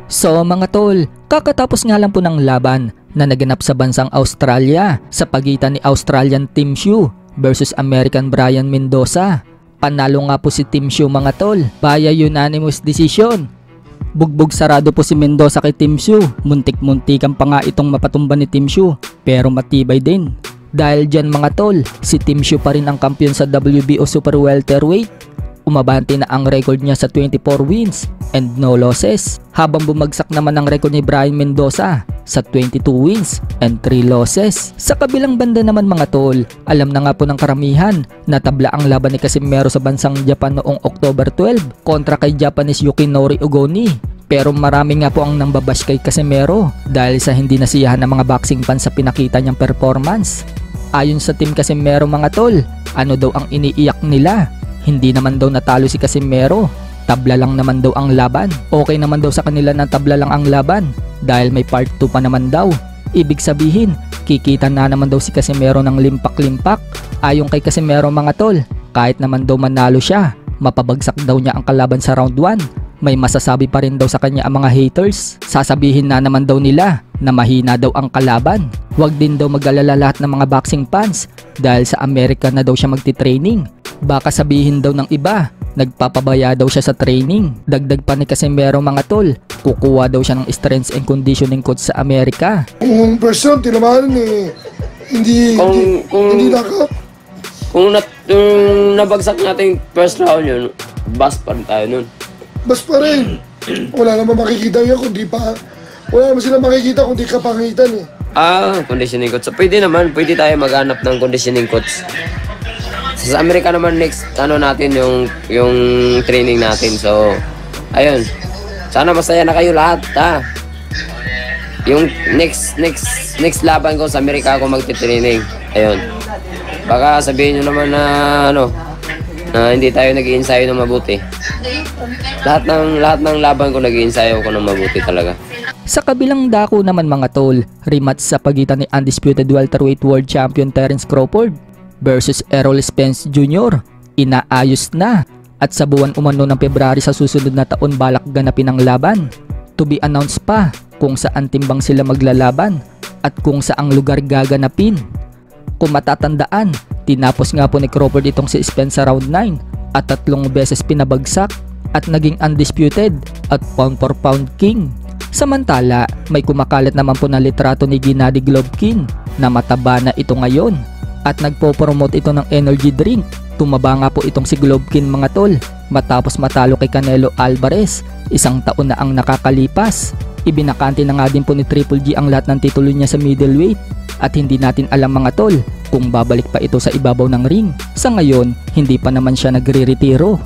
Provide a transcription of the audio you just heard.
So mga tol, kakatapos nga lang po ng laban na naganap sa bansang Australia sa pagitan ni Australian Tim Hsu versus American Brian Mendoza. Panalo nga po si Tim Hsu mga tol via unanimous decision. Bugbog sarado po si Mendoza kay Tim Hsu. Muntik-muntikan pa nga itong mapatumba ni Tim Hsu, pero matibay din. Dahil dyan mga tol, si Tim Hsu pa rin ang kampiyon sa WBO Super Welterweight. Umabante na ang record niya sa 24 wins and no losses, habang bumagsak naman ang record ni Brian Mendoza sa 22 wins and 3 losses. Sa kabilang banda naman mga tol, alam na nga po ng karamihan na tabla ang laban ni Casimero sa bansang Japan noong October 12 kontra kay Japanese Yukinori Ogoni. Pero marami nga po ang nambabash kay Casimero dahil sa hindi nasiyahan ng mga boxing fans sa pinakita niyang performance. Ayon sa Team Casimero mga tol, ano daw ang iniiyak nila? Hindi naman daw natalo si Casimero, tabla lang naman daw ang laban. Okay naman daw sa kanila na tabla lang ang laban dahil may part 2 pa naman daw. Ibig sabihin, kikita na naman daw si Casimero ng limpak-limpak. Ayon kay Casimero mga tol, kahit naman daw manalo siya, mapabagsak daw niya ang kalaban sa round 1. May masasabi pa rin daw sa kanya ang mga haters. Sasabihin na naman daw nila na mahina daw ang kalaban. Huwag din daw mag-alala lahat ng mga boxing fans dahil sa Amerika na daw siya magti-training. Baka sabihin daw ng iba, nagpapabaya daw siya sa training. Dagdag pa ni Casimero mga tol, kukuha daw siya ng strength and conditioning coach sa Amerika. Kung person, tinamaan hindi nakap. Kung nabagsak natin first round yun, bus pa rin tayo nun. Bas pa rin. Wala naman makikita yun kundi pa. Wala naman sila makikita kundi kapangitan eh. Conditioning coach. So, pwede tayo maghanap ng conditioning coach. Sa Amerika naman next natin yung training natin. So, ayun. Sana masaya na kayo lahat, ha. Yung next laban ko sa Amerika ako magti-training. Ayun. Baka sabihin niyo naman na na hindi tayo nag-iinsayo ng mabuti. Lahat ng laban ko nag-iinsayo ko ng mabuti talaga. Sa kabilang dako naman mga tol, rematch sa pagitan ni undisputed welterweight world champion Terence Crawford versus Errol Spence Jr. Inaayos na at sa buwan umano ng February sa susunod na taon balak ganapin ang laban. To be announced pa kung saan timbang sila maglalaban at kung saang lugar gaganapin. Kung matatandaan, tinapos nga po ni Crawford itong si Spence sa round 9 at 3 beses pinabagsak at naging undisputed at pound for pound king. Samantala, may kumakalat naman po na litrato ni Gennady Golovkin na mataba na ito ngayon at nagpo-promote ito ng energy drink. Tumaba nga po itong si Golovkin mga tol matapos matalo kay Canelo Alvarez. 1 taon na ang nakakalipas. Ibinakante na nga din po ni Triple G ang lahat ng titulo niya sa middleweight at hindi natin alam mga tol kung babalik pa ito sa ibabaw ng ring. Sa ngayon, hindi pa naman siya nagre-retiro.